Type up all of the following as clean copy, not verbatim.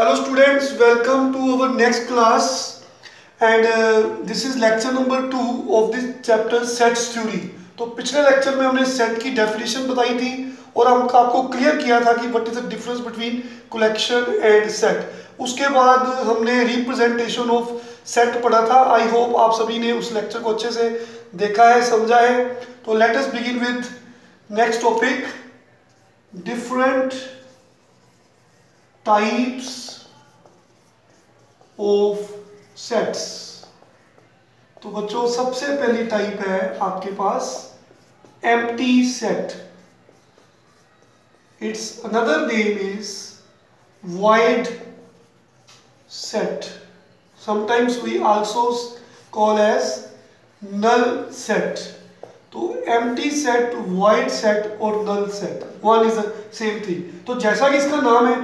Hello students, welcome to our next class and this is lecture number 2 of this chapter sets theory। तो पिछले lecture में हमने set की definition बताई थी और हम आपको क्लियर किया था कि what is the difference between collection and set. उसके बाद हमने रिप्रेजेंटेशन ऑफ सेट पढ़ा था। आई होप आप सभी ने उस लेक्चर को अच्छे से देखा है, समझा है। तो let us begin with next topic, different types of sets. तो बच्चों सबसे पहली टाइप है आपके पास empty set. Its another name is void set, sometimes we also call as null set। तो empty set, void set और null set one is the same thing। तो जैसा कि इसका नाम है,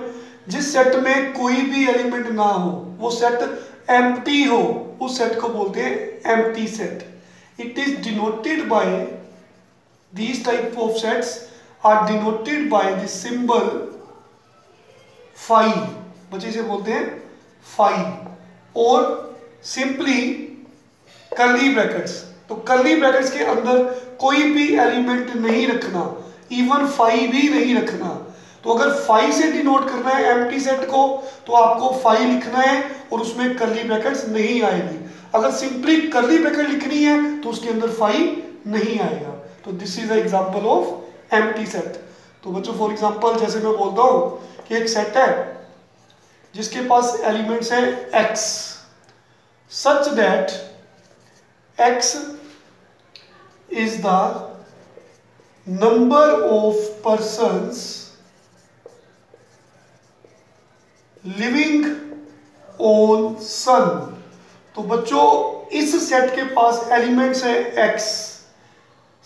जिस सेट में कोई भी एलिमेंट ना हो वो सेट एम्प्टी हो, उस सेट को बोलते हैं empty set. It is denoted by, these type of sets are denoted by the symbol phi, बच्चे इसे बोलते हैं phi, और सिंपली कर्ली ब्रैकेट्स। तो कर्ली ब्रैकेट्स के अंदर कोई भी एलिमेंट नहीं रखना, इवन phi भी नहीं रखना। तो अगर phi से डिनोट करना है एम्प्टी सेट को तो आपको phi लिखना है और उसमें कर्ली ब्रैकेट्स नहीं आएगी। अगर सिंपली कर्ली ब्रैकेट लिखनी है तो उसके अंदर phi नहीं आएगा। तो this is the example of empty set. तो बच्चों फॉर एग्जांपल जैसे मैं बोलता हूं कि एक सेट है जिसके पास एलिमेंट्स है x, such that x is the number of persons living on sun. तो बच्चों इस सेट के पास एलिमेंट्स है x,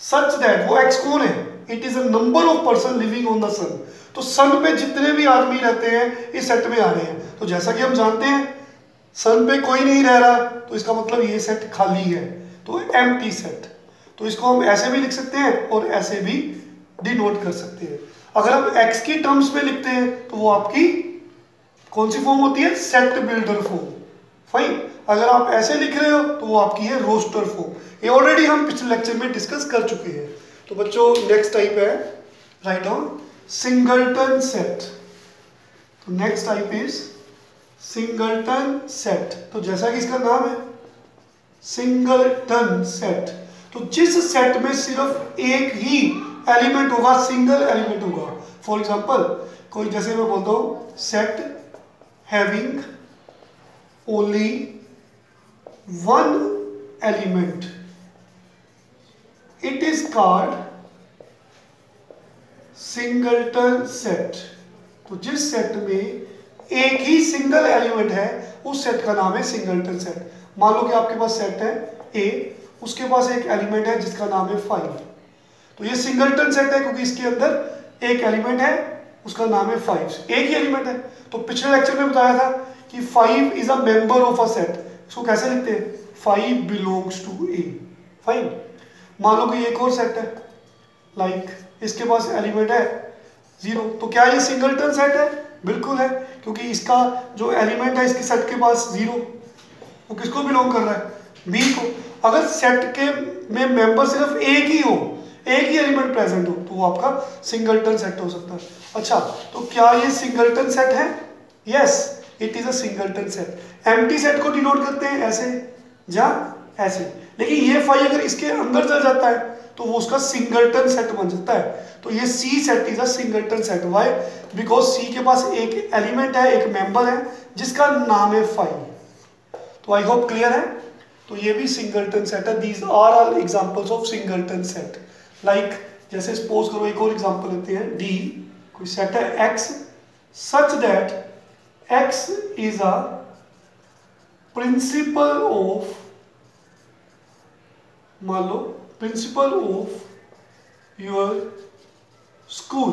सच दैट वो x कौन है? It is a number of person living on the sun. तो सन पे जितने भी आदमी रहते हैं इस सेट में आ रहे हैं। तो जैसा कि हम जानते हैं सन पे कोई नहीं रह रहा, तो इसका मतलब ये सेट खाली है, तो एम्प्टी सेट। तो इसको हम ऐसे भी लिख सकते हैं और ऐसे भी डिनोट कर सकते हैं। अगर हम x की टर्म्स में लिखते हैं तो वो आपकी कौन सी फॉर्म होती है? Set builder form. फाइन। अगर आप ऐसे लिख रहे हो तो वो आपकी है रोस्टर फॉर्म। ये ऑलरेडी हम पिछले लेक्चर में डिस्कस कर चुके हैं। तो बच्चों नेक्स्ट टाइप है, राइट डाउन, सिंगलटन सेट। तो next type is singleton set. तो जैसा कि इसका नाम है सिंगलटन सेट, तो जिस सेट में सिर्फ एक ही एलिमेंट होगा, सिंगल एलिमेंट होगा। फॉर एग्जांपल कोई, जैसे मैं बोलता हूं set having only one element, it is called singleton set. तो जिस सेट में एक ही सिंगल एलिमेंट है उस सेट का नाम है सिंगलटन सेट। मान लो कि आपके पास सेट है A, उसके पास एक एलिमेंट है जिसका नाम है 5। तो ये सिंगलटन सेट है क्योंकि इसके अंदर एक एलिमेंट है, उसका नाम है 5, एक ही एलिमेंट है। तो पिछले लेक्चर में बताया था कि 5 is a member of a set. इसको कैसे लिखते हैं? 5 बिलोंग्स टू A। फाइन। मान लो कि एक और सेट है, लाइक इसके पास एलिमेंट है 0। तो क्या ये सिंगलटन सेट है? बिल्कुल है, क्योंकि इसका जो एलिमेंट है इसके सेट के पास 0, वो किसको बिलोंग कर रहा है? B को। अगर सेट के में मेंबर सिर्फ एक ही हो, एक ही एलिमेंट प्रेजेंट हो, तो वो आपका सिंगलटन सेट हो सकता है। अच्छा, तो क्या ये सिंगलटन सेट है? Yes, it is a singleton set. Empty set को डिनोट करते हैं ऐसे या ऐसे, लेकिन ये 5 अगर इसके अंदर चल जाता है तो वो उसका सिंगलटन सेट बन जाता है। तो ये C set is a singleton set. Why? Because C के पास एक एलिमेंट है, एक मेंबर है जिसका नाम है 5। तो आई होप क्लियर है। तो ये भी सिंगलटन सेट है। These are all examples of singleton set. Like जैसे सपोज करो एक और एग्जांपल लेते हैं, D, कोई सेट है X, such that X is a principal of, मान लो principal of your school.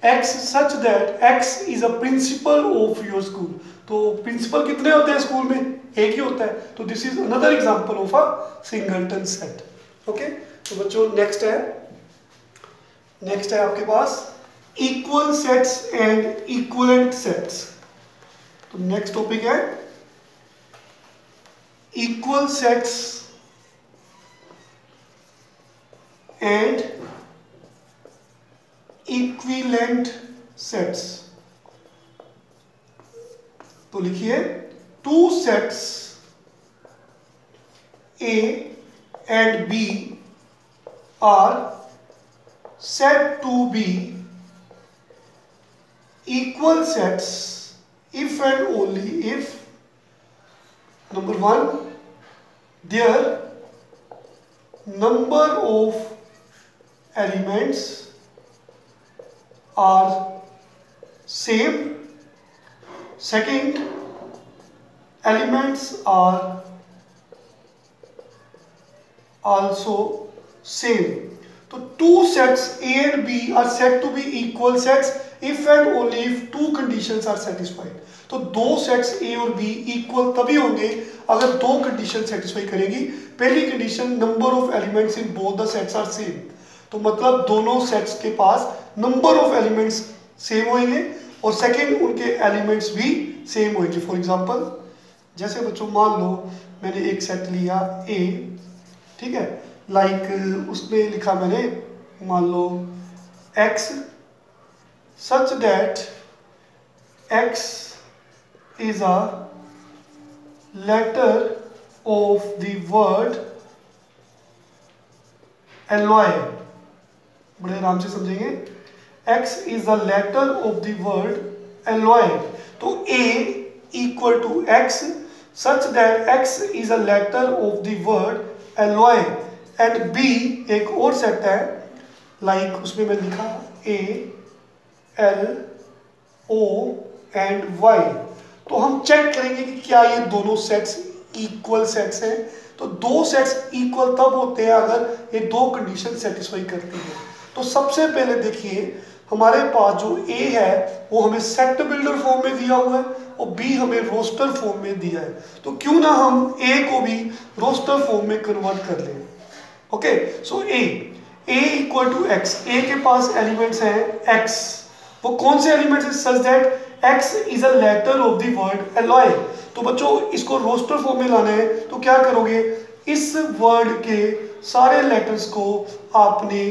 X such that X is a principal of your school. तो प्रिंसिपल कितने होते हैं स्कूल में? एक ही होता है। तो this is another example of a singleton set. Okay. तो बच्चों नेक्स्ट है आपके पास equal sets and equivalent sets. तो नेक्स्ट टॉपिक है equal sets and equivalent sets. तो लिखिए two sets A and B are said to be equal sets if and only if number one, their number of elements are same. Second, elements are also same. तो two sets A and B are said to be equal sets if and only if two conditions are satisfied. तो दो sets A और B equal तभी होंगे अगर दो condition satisfy करेगी। पहली condition, number of elements in both the sets are same. तो मतलब दोनों सेट्स के पास नंबर ऑफ एलिमेंट्स सेम होंगे और सेकंड, उनके एलिमेंट्स भी सेम होंगे। फॉर एग्जांपल, जैसे बच्चों मान लो मैंने एक सेट लिया A, ठीक है, लाइक उसमें लिखा मैंने मान लो x such that x is a letter of the word alloy। बड़े आराम से समझेंगे, x is the letter of the word alloy। तो a equal to x such that x is a letter of the word alloy and B एक और set है, like उसमें मैं लिखा A L O and Y। तो हम check करेंगे कि क्या ये दोनों सेट्स इक्वल सेट्स हैं। तो दो सेट्स इक्वल तब होते हैं अगर ये दो कंडीशन सेटिस्फाई करती है। तो सबसे पहले देखिए, हमारे पास जो A है वो हमें सेट बिल्डर फॉर्म में दिया हुआ है और B हमें रोस्टर फॉर्म में दिया है। तो क्यों ना हम A को भी रोस्टर फॉर्म में कन्वर्ट कर लें। Okay, so A equal to x, A के पास एलिमेंट्स हैं x। वो कौन से एलिमेंट्स हैं? Such that x is a letter of the word alloy। तो बच्चों इसको रोस्टर फॉर्म में लाना है तो क्या करोगे, इस वर्ड के सारे लेटर्स को आपने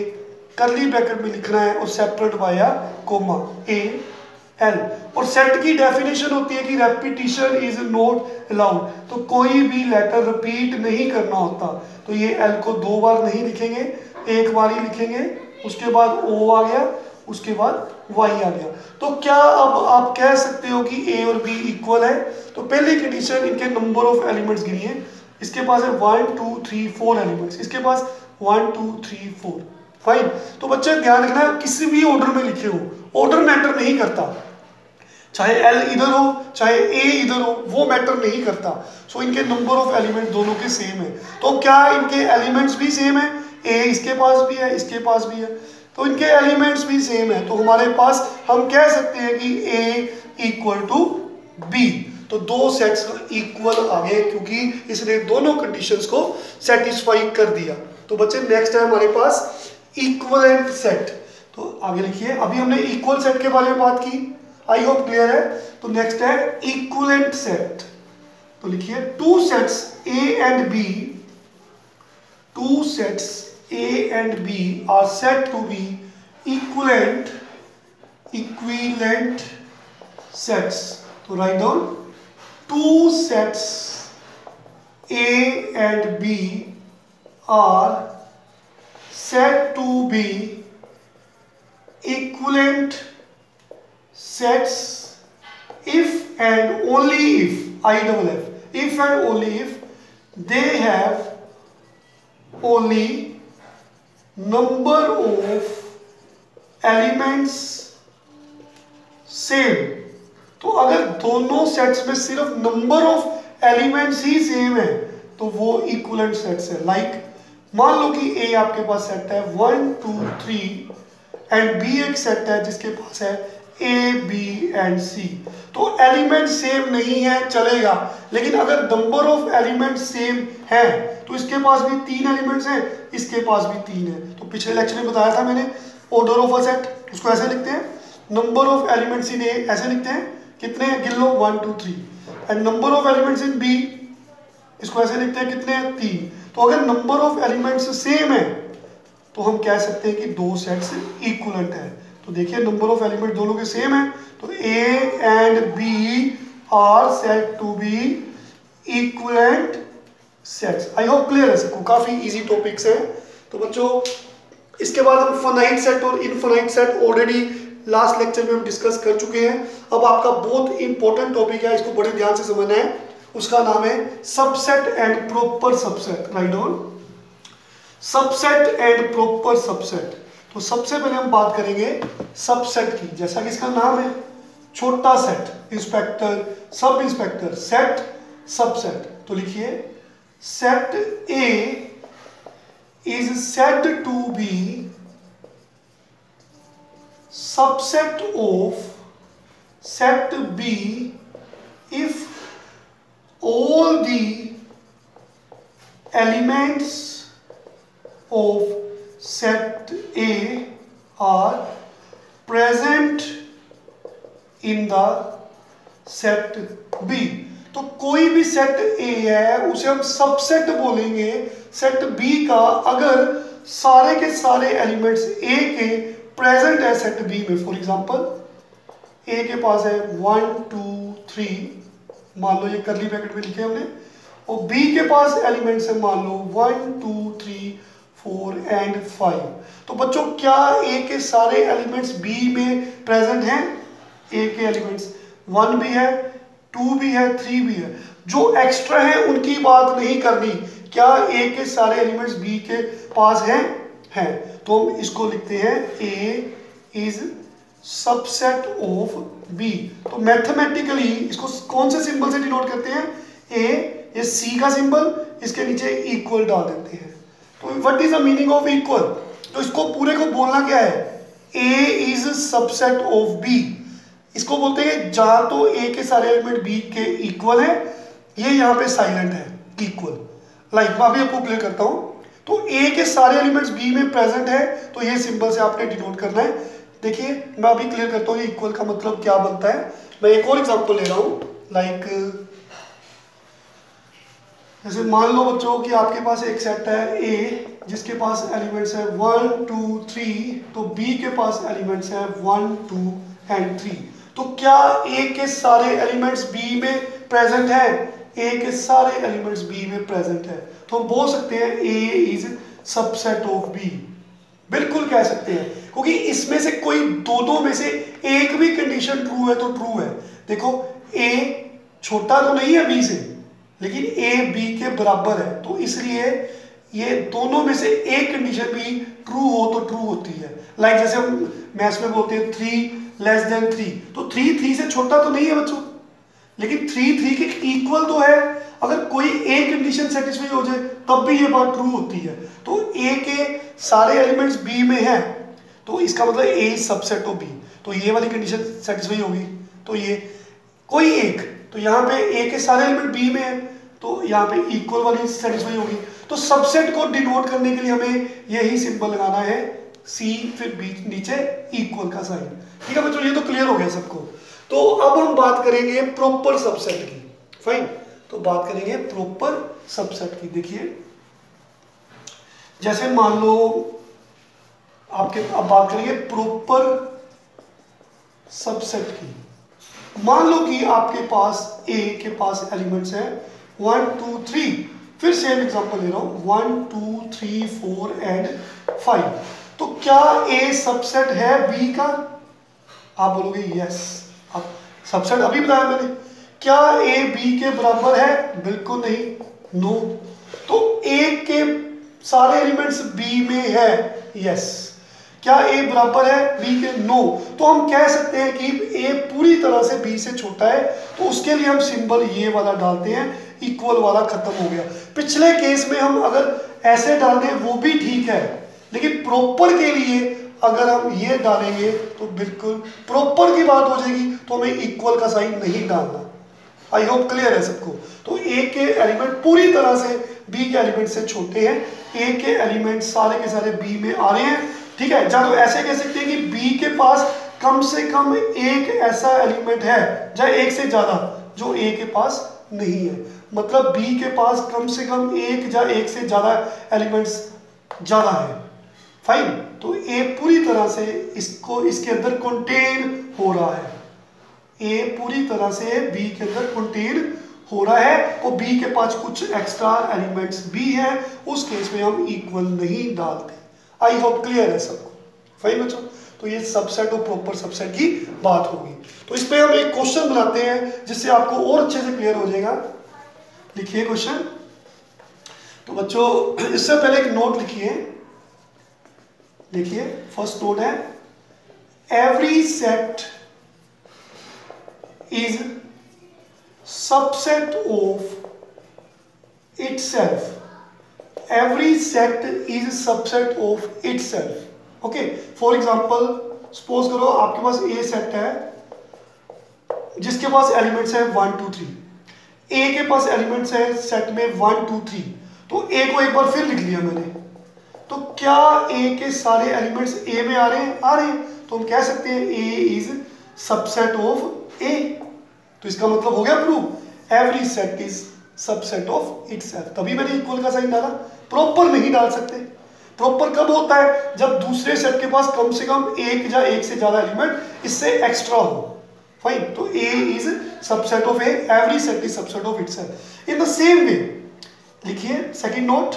कर्ली ब्रैकेट में लिखना है और separate by comma A L। और सेट की डेफिनेशन होती है कि रेपिटिशन इज नॉट अलाउड। तो कोई भी लेटर रिपीट नहीं करना होता। तो ये L को दो बार नहीं लिखेंगे, एक बार ही लिखेंगे, उसके बाद O आ गया, उसके बाद Y आ गया। तो क्या अब आप कह सकते हो कि A और B इक्वल है? तो पहली कंडीशन, इनके नंबर ऑफ एलिमेंट्स गिनिए। इसके पास है 1 2 3 4 एलिमेंट्स, इसके पास 1 2 3 4। फाइन। तो बच्चे ध्यान रखना, किसी भी ऑर्डर में लिखे हो, ऑर्डर मैटर नहीं करता। चाहे L इधर हो चाहे A इधर हो, वो मैटर नहीं करता। सो इनके नंबर ऑफ एलिमेंट दोनों के सेम है। तो क्या इनके एलिमेंट्स भी सेम है? A इसके पास भी है, इसके पास भी है, तो इनके एलिमेंट्स भी सेम है। तो हमारे पास हम कह सकते हैं कि A इक्वल टू B। तो दो सेट्स इक्वल आ गए क्योंकि इसने दोनों कंडीशंस को सेटिस्फाई कर दिया। तो बच्चे नेक्स्ट है हमारे पास इक्विवेलेंट सेट। तो आगे लिखिए, अभी हमने इक्वल सेट के बारे में बात की, आई होप क्लियर है। तो नेक्स्ट है इक्विवेलेंट सेट। तो लिखिए two sets A and B, two sets A and B are said to be equivalent sets. So write down, two sets A and B are said to be equivalent sets if and only if, if and only if they have only number of elements same। तो अगर दोनों sets में सिर्फ number of elements he same है तो वो equivalent sets है। Like मान लो कि A आपके पास सेट है 1 2 3 एंड B एक सेट है जिसके पास है A B एंड C। तो एलिमेंट सेम नहीं है चलेगा, लेकिन अगर नंबर ऑफ एलिमेंट सेम है तो इसके पास भी 3 एलिमेंट्स हैं, इसके पास भी 3 है। तो पिछले लेक्चर में बताया था मैंने ऑर्डर ऑफ अ सेट, उसको ऐसे लिखते हैं, number of elements in A ऐसे लिखते हैं, कितने हैं गिन लो, 1 2 3। And number of elements in B, इसको ऐसे लिखते हैं कितने हैं 3। तो अगर नंबर ऑफ एलिमेंट्स सेम है तो हम कह सकते हैं कि दो सेट्स इक्वलेंट है। तो देखिए नंबर ऑफ एलिमेंट दोनों के सेम है, तो A and B are said to be equivalent sets. I hope clear है सबको, काफी इजी टॉपिक्स है। तो बच्चों इसके बाद हम फाइनाइट सेट और infinite set already last lecture में हम डिस्कस कर चुके हैं। अब आपका बहुत इंपॉर्टेंट टॉपिक है, इसको बड़े ध्यान से समझना है, उसका नाम है subset and proper subset. Write down, subset and proper subset. तो सबसे पहले हम बात करेंगे सबसेट की, जैसा कि इसका नाम है छोटा set, inspector, sub inspector, set, subset. तो लिखिए set A is said to be subset of set B if all the elements of set A are present in the set B। तो कोई भी सेट ए है उसे हम सबसेट बोलेंगे set B का अगर सारे के सारे एलिमेंट्स ए के प्रेजेंट है सेट बी में। फॉर एग्जांपल ए के पास है 1 2 3, मान लो ये करली ब्रैकेट में लिखे हमने, और बी के पास एलिमेंट्स है मान लो 1 2 3 4 एंड 5। तो बच्चों क्या ए के सारे एलिमेंट्स बी में प्रेजेंट हैं? ए के एलिमेंट्स 1 भी है, 2 भी है, 3 भी है। जो एक्स्ट्रा है उनकी बात नहीं करनी, क्या ए के सारे एलिमेंट्स बी के पास हैं? तो हम इसको लिखते हैं ए इज सबसेट ऑफ बी। तो मैथमेटिकली इसको कौन से सिंबल से डिनोट करते हैं? ए, ये सी का सिंबल, इसके नीचे इक्वल डाल देते हैं। तो what is the meaning of equal? तो इसको पूरे को बोलना क्या है? ए इज सबसेट ऑफ बी। इसको बोलते हैं जहां तो ए के सारे एलिमेंट बी के इक्वल है, ये यहां पे साइलेंट है इक्वल। लाइक मैं अभी आपको क्लियर करता हूं। तो ए के सारे एलिमेंट्स बी में प्रेजेंट है तो ये सिंबल से आपने डिनोट करना है। देखिए मैं अभी क्लियर करता हूं ये इक्वल का मतलब क्या बनता है। मैं एक और एग्जांपल ले रहा हूं, लाइक जैसे मान लो बच्चों कि आपके पास एक सेट है ए जिसके पास एलिमेंट्स है 1 2 3, तो बी के पास एलिमेंट्स है 1 2 एंड 3। तो क्या ए के सारे एलिमेंट्स बी में प्रेजेंट है? ए के सारे एलिमेंट्स बी में प्रेजेंट है, तो हम बोल सकते हैं ए इज सबसेट ऑफ बी। बिल्कुल कह सकते हैं, क्योंकि इसमें से कोई दो में से एक भी कंडीशन ट्रू है तो ट्रू है। देखो ए छोटा तो नहीं है बी से, लेकिन ए बी के बराबर है, तो इसलिए ये दोनों में से एक कंडीशन भी ट्रू हो तो ट्रू होती है। लाइक जैसे हम मैथ्स में बोलते हैं 3 लेस देन 3, तो 3 3 से छोटा तो नहीं है बच्चों, लेकिन 3 3 के इक्वल तो है। अगर कोई एक कंडीशन सेटिस्फाई हो जाए तब भी ये बात ट्रू होती है। तो ए के सारे एलिमेंट्स बी में हैं, तो इसका मतलब ए इज सबसेट ऑफ बी। तो ये वाली कंडीशन सेटिस्फाई होगी, तो ये कोई एक, तो यहाँ पे ए के सारे एलिमेंट बी में है तो यहाँ पे इक्वल वाली सेटिस्फाई होगी। तो सबसेट को डिनोट करने के लिए हमें यही सिंबल लगाना है, सी फिर बीच नीचे इक्वल का साइन। ठीक है बच्चों, ये तो क्लियर हो गया सबको। तो अब हम बात करेंगे प्रॉपर सबसेट की। फाइन, तो बात करेंगे प्रॉपर सबसेट की। देखिए जैसे मान लो आपके, अब बात करेंगे प्रॉपर सबसेट की। मान लो कि आपके पास ए के पास एलिमेंट्स हैं 1 2 3, फिर सेम एग्जांपल ले रहा हूं 1 2 3 4 एंड 5। तो क्या ए सबसेट है बी का? आप बोलोगे यस। अब सबसेट अभी बताया मैंने। क्या ए बी के बराबर है? बिल्कुल नहीं, नो। तो ए के सारे एलिमेंट्स बी में है, यस। क्या ए बराबर है बी के? नो। तो हम कह सकते हैं कि ए पूरी तरह से बी से छोटा है, तो उसके लिए हम सिंबल ये वाला डालते हैं, इक्वल वाला खत्म हो गया। पिछले केस में हम अगर ऐसे डाल दें वो भी ठीक है, लेकिन प्रॉपर के लिए अगर हम ये डालेंगे तो बिल्कुल प्रॉपर की बात हो जाएगी, तो हमें इक्वल का साइन नहीं डालना। आई होप क्लियर है सबको। तो ए के एलिमेंट पूरी तरह से बी के एलिमेंट से छोटे हैं, ए के एलिमेंट सारे के सारे बी में आ रहे हैं। ठीक है, या तो ऐसे कह सकते हैं कि बी के पास कम से कम एक ऐसा एलिमेंट है या एक से ज्यादा जो ए के पास नहीं है, मतलब बी के पास कम से कम एक या एक से ज्यादा एलिमेंट्स ज्यादा है। फाइन, तो ए पूरी तरह से इसको इसके अंदर कंटेन हो रहा है, ए पूरी तरह से बी के अंदर कंटेन हो रहा है, वो बी के पास कुछ एक्स्ट्रा एलिमेंट्स भी हैं, उस केस में हम इक्वल नहीं डालते। आई होप क्लियर है सबको। फाइन बच्चों, तो ये सबसेट और प्रॉपर सबसेट की बात होगी। तो इस पे हम एक क्वेश्चन बनाते हैं जिससे आपको और अच्छे से क्लियर हो जाएगा। लिखिए क्वेश्चन। तो बच्चों इससे पहले एक नोट लिखिए, देखिए फर्स्ट नोट है, every set is subset of itself. Every set is subset of itself. Okay, for example suppose करो आपके पास ए सेट है जिसके पास एलिमेंट्स है 1 2 3, ए के पास एलिमेंट्स है सेट में 1 2 3, तो ए को एक बार फिर लिख लिया मैंने, तो क्या ए के सारे एलिमेंट्स ए में आ रहे हैं? आ रहे हैं, तो हम कह सकते हैं ए इज सबसेट ऑफ ए। तो इसका मतलब हो गया prove, every set is subset of itself. तभी मैंने इक्वल का साइन डाला, प्रॉपर नहीं डाल सकते। प्रॉपर कब होता है? जब दूसरे सेट के पास कम से कम एक या एक से ज्यादा एलिमेंट इससे एक्स्ट्रा हो। फाइन, तो A is subset of A, every set is subset of itself. In the same way लिखिए सेकंड नोट,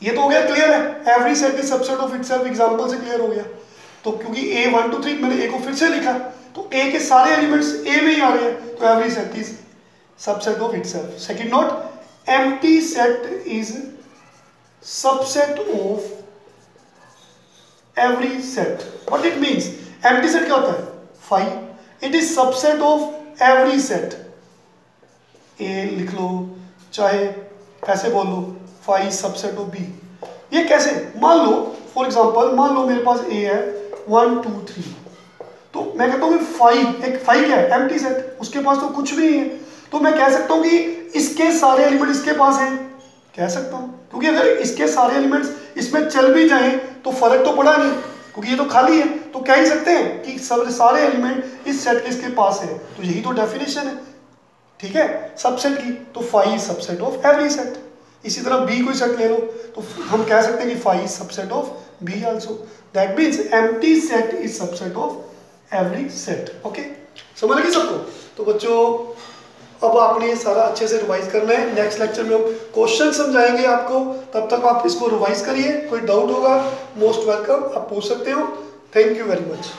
ये तो हो गया क्लियर है, every set is subset of itself, example से क्लियर हो गया। तो क्योंकि ए 1 2 3 मैंने ए को फिर से लिखा, तो ए के सारे एलिमेंट्स ए में ही आ रहे हैं, तो every set is subset of itself. Second note, empty set is subset of every set. What it means? Empty set क्या होता है? Five, it is subset of every set. A लिख लो, चाहे ऐसे बोल लो, फाइव सबसेट ऑफ बी। ये कैसे? मान लो फॉर एग्जांपल, मान लो मेरे पास ए है 1 2 3, तो मैं कहता हूँ फाइव, एक फाइव क्या है? एम्प्टी सेट, उसके पास तो कुछ भी नहीं है, तो मैं कह सकता हूँ कि इसके सारे एलिमेंट इसके पास हैं, कह सकता हूँ, क्योंकि अगर इसके सारे एलिमेंट्स इसमें चल भी जाएं तो फर्क तो पड़ा नहीं, क्योंकि ये तो खाली है, तो कह ही सकते हैं कि सब सारे एलिमेंट इस सेट के इसके पास है। तो यही तो डेफिनेशन है, ठीक है, सबसेट की। तो five subset of every set. इसी तरह बी कोई सेट ले लो, तो हम कह सकते हैं कि five subset of be also. That means empty set is subset of every set. Okay, समझ लगी सबको? तो बच्चों अब आपने ये सारा अच्छे से रिवाइज करना है। नेक्स्ट लेक्चर में हम क्वेश्चन समझाएंगे आपको, तब तक आप इसको रिवाइज करिए। कोई डाउट होगा मोस्ट वेलकम, आप पूछ सकते हो। Thank you very much.